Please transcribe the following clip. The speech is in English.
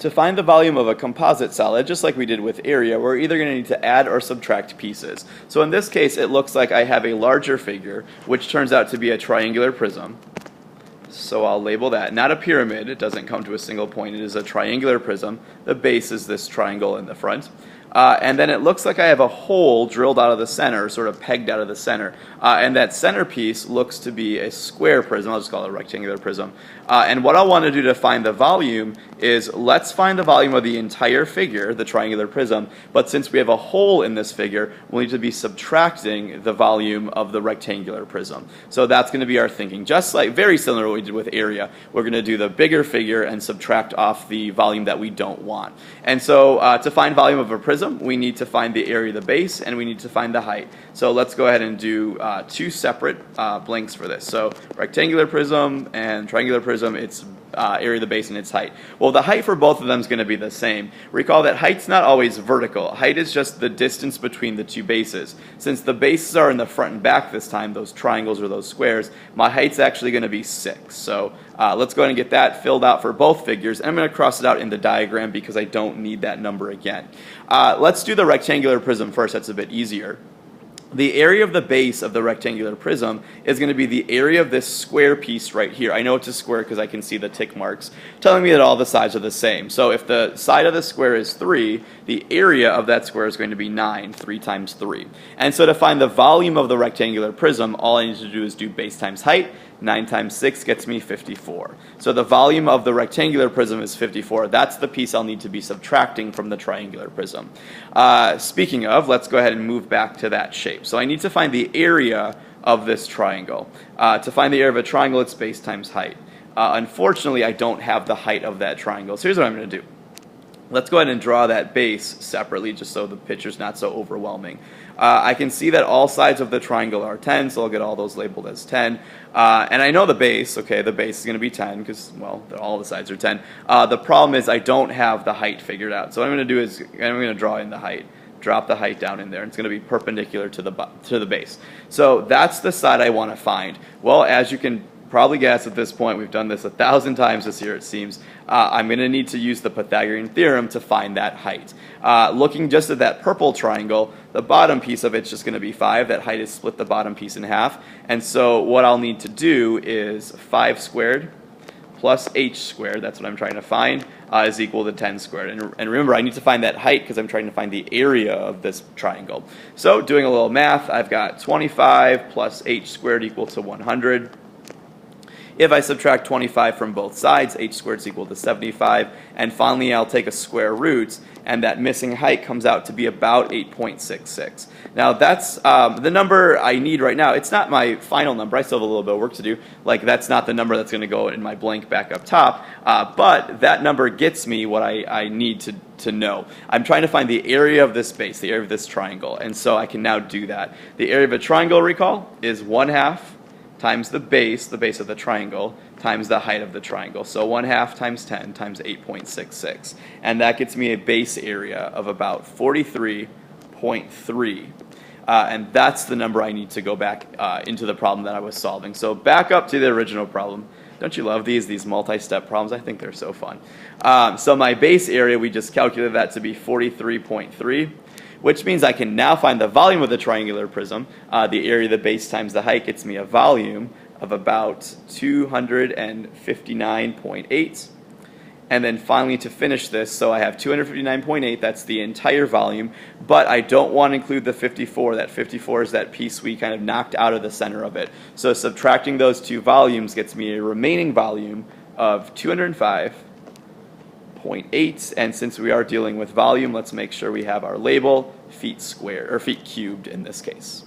To find the volume of a composite solid, just like we did with area, we're either going to need to add or subtract pieces. So in this case, it looks like I have a larger figure, which turns out to be a triangular prism. So I'll label that. Not a pyramid, it doesn't come to a single point, it is a triangular prism. The base is this triangle in the front. And then it looks like I have a hole drilled out of the center, sort of pegged out of the center. And that centerpiece looks to be a square prism. I'll just call it a rectangular prism. And what I want to do to find the volume is let's find the volume of the entire figure, the triangular prism. But since we have a hole in this figure, we'll need to be subtracting the volume of the rectangular prism. So that's going to be our thinking. Just like, very similar to what we did with area, we're going to do the bigger figure and subtract off the volume that we don't want. And so to find volume of a prism, we need to find the area of the base and we need to find the height. So let's go ahead and do two separate blanks for this. So rectangular prism and triangular prism, it's area of the base and its height. Well, the height for both of them is going to be the same. Recall that height's not always vertical. Height is just the distance between the two bases. Since the bases are in the front and back this time, those triangles or those squares, my height's actually going to be 6. So let's go ahead and get that filled out for both figures. And I'm going to cross it out in the diagram because I don't need that number again. Let's do the rectangular prism first. That's a bit easier. The area of the base of the rectangular prism is going to be the area of this square piece right here. I know it's a square because I can see the tick marks telling me that all the sides are the same. So if the side of the square is 3, the area of that square is going to be 9, 3 times 3. And so to find the volume of the rectangular prism, all I need to do is do base times height. 9 times 6 gets me 54. So the volume of the rectangular prism is 54. That's the piece I'll need to be subtracting from the triangular prism. Speaking of, let's go ahead and move back to that shape. So I need to find the area of this triangle. To find the area of a triangle, it's base times height. Unfortunately, I don't have the height of that triangle. So here's what I'm going to do. Let's go ahead and draw that base separately just so the picture's not so overwhelming. I can see that all sides of the triangle are 10, so I'll get all those labeled as 10. And I know the base, okay, the base is going to be 10 because, well, all the sides are 10. The problem is I don't have the height figured out. So what I'm going to do is I'm going to draw in the height. Drop the height down in there. It's going to be perpendicular to the base. So that's the side I want to find. Well, as you can probably guess at this point, we've done this 1,000 times this year it seems, I'm going to need to use the Pythagorean theorem to find that height. Looking just at that purple triangle, the bottom piece of it's just going to be 5. That height is split the bottom piece in half. And so what I'll need to do is 5 squared plus h squared, that's what I'm trying to find, is equal to 10 squared. And remember, I need to find that height because I'm trying to find the area of this triangle. So doing a little math, I've got 25 plus h squared equal to 100. If I subtract 25 from both sides, h squared is equal to 75. And finally, I'll take a square root, and that missing height comes out to be about 8.66. Now, that's the number I need right now. It's not my final number. I still have a little bit of work to do. Like, that's not the number that's going to go in my blank back up top. But that number gets me what I need to know. I'm trying to find the area of this base, the area of this triangle. And so I can now do that. The area of a triangle, recall, is 1/2 times the base of the triangle, times the height of the triangle. So 1/2 times 10 times 8.66. And that gets me a base area of about 43.3. And that's the number I need to go back into the problem that I was solving. So back up to the original problem. Don't you love these multi-step problems? I think they're so fun. So my base area, we just calculated that to be 43.3. Which means I can now find the volume of the triangular prism. The area of the base times the height gets me a volume of about 259.8. And then finally to finish this, so I have 259.8, that's the entire volume, but I don't want to include the 54. That 54 is that piece we kind of knocked out of the center of it. So subtracting those two volumes gets me a remaining volume of 205.8, and since we are dealing with volume, let's make sure we have our label feet squared or feet cubed in this case.